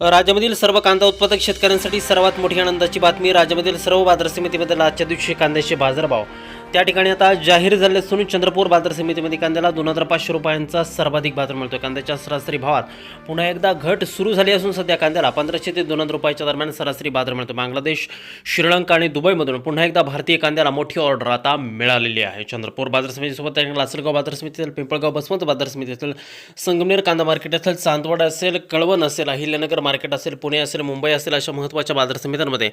राज्यामधील सर्व कांदा उत्पादक शेतकऱ्यांसाठी सर्वात मोठी आनंदाची बातमी. राज्यामधील सर्व बाजार समितीमध्ये आजच्या दिवशी कांद्याचे बाजारभाव त्या ठिकाणी आता जाहीर झाले असून चंद्रपूर बाजार समितीमध्ये कांद्याला 2500 रुपयांचा सर्वाधिक बाजार मिळतो. कांद्याच्या सरासरी भावात पुन्हा एकदा घट सुरू झाली असून सध्या कांद्याला 1500 ते 2000 रुपयाच्या दरम्यान सरासरी बाजार मिळतो. बांगलादेश, श्रीलंका आणि दुबईमधून पुन्हा एकदा भारतीय कांद्याला मोठी ऑर्डर आता मिळालेली आहे. चंद्रपूर बाजार समितीसोबत लासलगाव बाजार समितीतील, पिंपळगाव बसवंत बाजार समितीतील, संगमनेर कांदा मार्केट असेल, चांदवड असेल, कळवण असेल, अहिल्यानगर मार्केट असेल, पुणे असेल, मुंबई असेल, अशा महत्त्वाच्या बाजार समित्यांमध्ये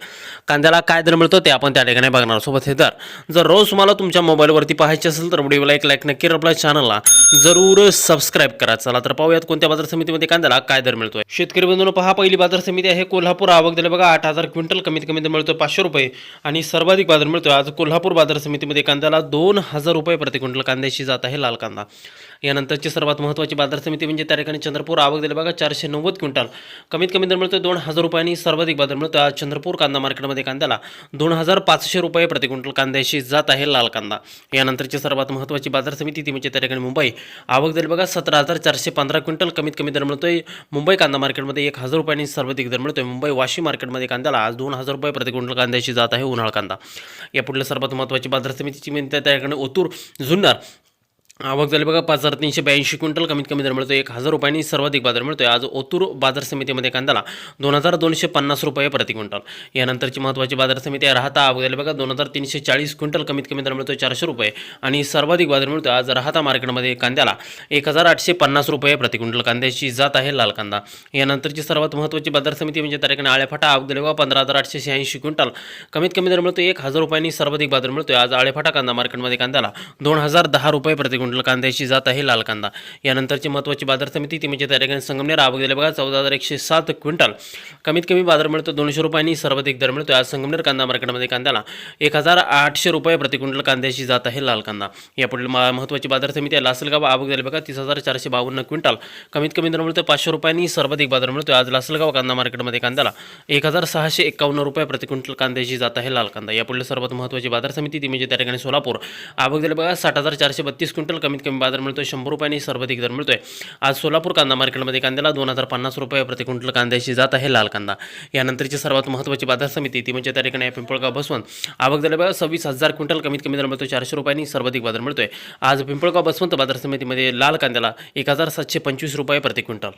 कांद्याला काय दर मिळतो ते आपण त्या ठिकाणी बघणार. सोबत हे दर जर रोज तुम्हाला तुमच्या मोबाईलवरती पाहायचे असेल तर व्हिडिओला एक लाईक नक्की, आपल्या चॅनलला जरूर सबस्क्राईब करा. चला तर पाहूयात कोणत्या बाजार समितीमध्ये कांद्याला काय दर मिळतोय. शेतकरी बंधूंनो, पहा पहिली बाजार समिती आहे कोल्हापूर. आवक दिले बघा 8000 क्विंटल, कमीत कमी दर मिळतो 500 रुपये आणि सर्वाधिक बाजार मिळतोय आज कोल्हापूर बाजार समितीमध्ये कांद्याला 2000 रुपये प्रति क्विंटल कांद्याची जात आहे लाल कांदा. यानंतरची सर्वात महत्त्वाची बाजार समिती म्हणजे त्या ठिकाणी चंद्रपूर. आवक दिले बघा 490 क्विंटल, कमीत कमी दर मिळतोय 2000 रुपये आणि सर्वाधिक बाजार मिळतोय आज चंद्रपूर कांदा मार्केटमध्ये कांद्याला 2500 रुपये प्रति क्विंटल कांद्याची जात आहे लाल कांदा. यानंतरची सर्वात महत्त्वाची बाजार समिती ती म्हणजे त्या ठिकाणी मुंबई. आवक दिले बघा 17415 क्विंटल, कमीत कमी दर मिळतोय मुंबई कांदा मार्केटमध्ये 1000 रुपये आणि सर्वाधिक दर मिळतोय मुंबई वाशी मार्केटमध्ये कांद्याला आज 2000 रुपये प्रति क्विंटल कांद्याची जात आहे उन्हाळ कांदा. या पुढील सर्वात महत्त्वाची बाजार समितीची म्हणजे त्या ठिकाणी ओतूर जुन्नर. आवक झाली बघा 5382 क्विंटल, कमीत कमी दर मिळतोय 1000 रुपये आणि सर्वाधिक बाजार मिळतोय आज ओतूर बाजार समितीमध्ये कांद्याला 2250 रुपये प्रति क्विंटल. यानंतरची महत्त्वाची बाजार समिती आहे राहता. आवक झाली बघा 2340 क्विंटल, कमीत कमी दर मिळतोय 400 रुपये आणि सर्वाधिक बाजार मिळतोय आज राहता मार्केटमध्ये कांद्याला 1850 रुपये प्रति क्विंटल कांद्याची जात आहे लाल कांदा. यानंतरची सर्वात महत्त्वाची बाजार समिती म्हणजे त्या ठिकाणी आळेफाटा. आवक झाली बघा 15886 क्विंटल, कमीत कमी दर मिळतोय 1000 रुपये आणि सर्वाधिक बाजार मिळतोय आज आळेफाटा कांदा मार्केटमध्ये कांद्याला 2010 रुपये प्रति क्विंटल कांद्याची जात आहे लाल कांदा. यानंतरची महत्त्वाची बाजार समिती ती म्हणजे त्या ठिकाणी संगमनेर. आवक दिले बघा 14107 क्विंटल, कमीत कमी बाजार मिळतो 200 रुपये आणि सर्वाधिक दर मिळतो आज संगमनेर कांदा मार्केटमध्ये कांद्याला 1800 रुपये प्रति क्विंटल कांद्याची जात आहे लाल कांदा. यापुढील महत्त्वाची बाजार समिती आहे लासलगाव. आवक दिले बघा 30452 क्विंटल, कमीत कमी दर मिळतो 500 रुपये आणि सर्वाधिक बाजार मिळतो आज लासलगाव कांदा मार्केटमध्ये कांद्याला 1651 रुपये प्रति क्विंटल कांद्याची जात आहे लाल कांदा. यापुढील सर्वात महत्त्वाची बाजार समिती ती म्हणजे त्या ठिकाणी सोलापूर. आवक दिले बघा 60432 क्विंटल, कमीत कमी बाजार मिळतोय 100 रुपये आणि सर्वाधिक दर मिळतोय आज सोलापूर कांदा मार्केटमध्ये कांद्याला 2050 रुपये प्रति क्विंटल कांद्याची जात आहे लाल कांदा. यानंतरची सर्वात महत्त्वाची बाजार समिती ती म्हणजे त्या ठिकाणी पिंपळगाव बसवंत. आवक झाली बघा 26000 क्विंटल, कमीत कमी दर मिळतोय 400 रुपये आणि सर्वाधिक बाजार मिळतोय आज पिंपळगाव बसवंत बाजार समितीमध्ये लाल कांद्याला 1725 रुपये प्रति क्विंटल.